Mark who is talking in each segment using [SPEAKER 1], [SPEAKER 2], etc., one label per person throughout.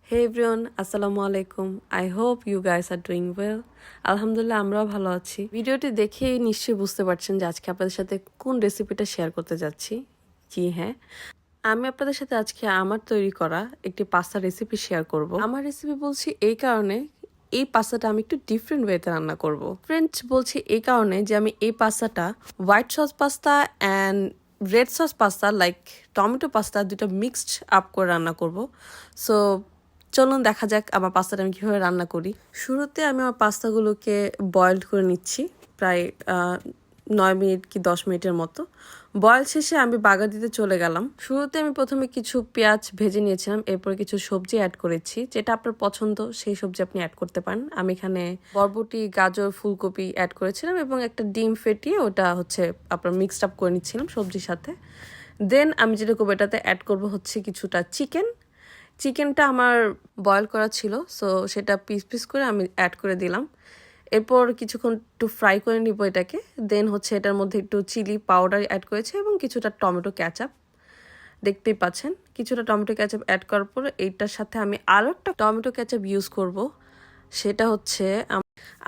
[SPEAKER 1] Hey everyone, আসসালামু আলাইকুম। I hope you guys are doing well. আলহামদুলিল্লাহ আমরাও ভালো আছি। ভিডিওটি দেখেই নিশ্চয়ই বুঝতে পারছেন যে আজকে আপনাদের সাথে কোন রেসিপিটা শেয়ার করতে যাচ্ছি। জি হ্যাঁ, আমি আপনাদের সাথে আজকে আমার তৈরি করা একটি পাস্তা রেসিপি শেয়ার করব। আমার রেসিপি বলছি এই কারণে এই পাস্তাটা আমি একটু ডিফারেন্ট ওয়েতে রান্না করব। ফ্রেঞ্চ বলছি এই কারণে যে আমি এই পাস্তাটা white sauce pasta and red sauce pasta like tomato pasta দুটো মিক্সড আপ করে রান্না করব। সো চলুন দেখা যাক আমার পাস্তাটা আমি কীভাবে রান্না করি। শুরুতে আমি আমার পাস্তাগুলোকে বয়েলড করে নিচ্ছি প্রায় 9 মিনিট কি 10 মিনিটের মতো। বয়েল শেষে আমি বাগার দিতে চলে গেলাম। শুরুতে আমি প্রথমে কিছু পেঁয়াজ ভেজে নিয়েছিলাম, এরপরে কিছু সবজি অ্যাড করেছি, যেটা আপনার পছন্দ সেই সবজি আপনি অ্যাড করতে পারেন। আমি এখানে বরবটি, গাজর, ফুলকপি অ্যাড করেছিলাম এবং একটা ডিম ফেটিয়ে ওটা হচ্ছে আপনার মিক্সড আপ করে নিচ্ছিলাম সবজির সাথে। দেন আমি যেটা করবো এটাতে অ্যাড করবো হচ্ছে কিছুটা চিকেনটা আমার বয়েল করা ছিল, সো সেটা পিস পিস করে আমি অ্যাড করে দিলাম। এরপর কিছুক্ষণ একটু ফ্রাই করে নিব এটাকে। দেন হচ্ছে এটার মধ্যে একটু চিলি পাউডার অ্যাড করেছে এবং কিছুটা টমেটো ক্যাচাপ, দেখতেই পাচ্ছেন। কিছুটা টমেটো ক্যাচাপ অ্যাড করার পর এইটার সাথে আমি আরও একটা টমেটো ক্যাচাপ ইউজ করব। সেটা হচ্ছে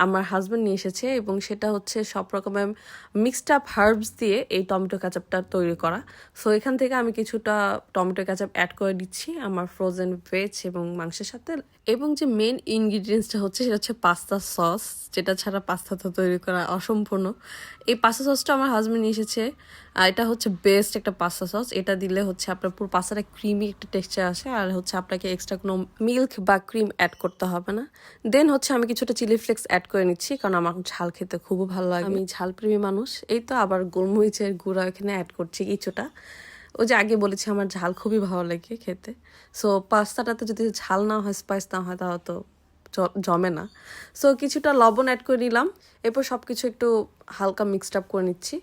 [SPEAKER 1] আমার হাজব্যান্ড নিয়ে এসেছে এবং সেটা হচ্ছে সব রকমের মিক্সড আপ হার্বস দিয়ে এই টমেটো ক্যাচাপটা তৈরি করা। সো এখান থেকে আমি কিছুটা টমেটো ক্যাচাপ অ্যাড করে দিচ্ছি আমার ফ্রোজেন ভেজ এবং মাংসের সাথে। এবং যে মেন ইনগ্রিডিয়েন্টসটা হচ্ছে সেটা হচ্ছে পাস্তা সস, যেটা ছাড়া পাস্তাটা তৈরি করা অসম্পূর্ণ। এই পাস্তা সসটা আমার হাজব্যান্ড নিয়ে এসেছে। এটা হচ্ছে বেস্ট একটা পাস্তা সস। এটা দিলে হচ্ছে আপনার পুরো পাস্তাটা ক্রিমি একটা টেক্সচার আসে, আর হচ্ছে আপনাকে এক্সট্রা কোনো মিল্ক বা ক্রিম অ্যাড করতে হবে না। দেন হচ্ছে আমি কিছুটা চিলি ফ্লেক্স অ্যাড করে নিচ্ছি, কারণ আমার ঝাল খেতে খুবই ভালো লাগে, আমি ঝাল প্রেমী মানুষ। এই তো আবার গোলমরিচের গুঁড়া এখানে অ্যাড করছি কিছুটা। ওই যে আগে বলেছি আমার ঝাল খুবই ভালো লাগে খেতে। সো পাস্তাটাতে যদি ঝাল না হয়, স্পাইস না হয়, তাহলে তো জমে না। সো কিছুটা লবণ অ্যাড করে নিলাম। এরপর সব কিছু একটু হালকা মিক্সড আপ করে নিচ্ছি।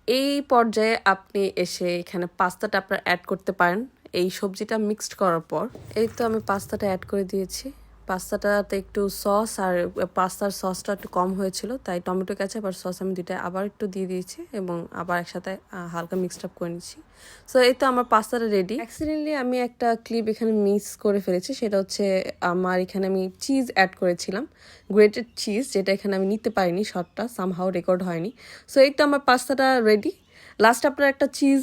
[SPEAKER 1] এই পর্যায়ে আপনি এসে এখানে পাস্তাটা আপনার অ্যাড করতে পারেন এই সবজিটা মিক্সড করার পর। এই তো আমি পাস্তাটা অ্যাড করে দিয়েছি। পাস্তাটাতে একটু সস আর পাস্তার সসটা একটু কম হয়েছিল, তাই টমেটো ক্যাচাপ আর সস আমি দুইটা আবার একটু দিয়ে দিয়েছি এবং আবার একসাথে হালকা মিক্সড আপ করে নিচ্ছি। সো এই তো আমার পাস্তাটা রেডি। অ্যাক্সিডেন্টলি আমি একটা ক্লিপ এখানে মিস করে ফেলেছি, সেটা হচ্ছে আমার এখানে আমি চিজ অ্যাড করেছিলাম, গ্রেটেড চিজ, যেটা এখানে আমি নিতে পারিনি, শটটা সামহাও রেকর্ড হয়নি। সো এই তো আমার পাস্তাটা রেডি। লাস্ট আপনার একটা চিজ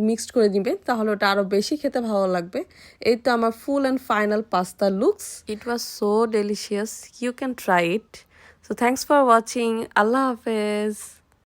[SPEAKER 1] মিক্সড করে দিবেন, তাহলে ওটা আরও বেশি খেতে ভালো লাগবে। এই তো আমার full and final pasta looks. It was so delicious, you can try it. So thanks for watching. আল্লাহ হাফেজ।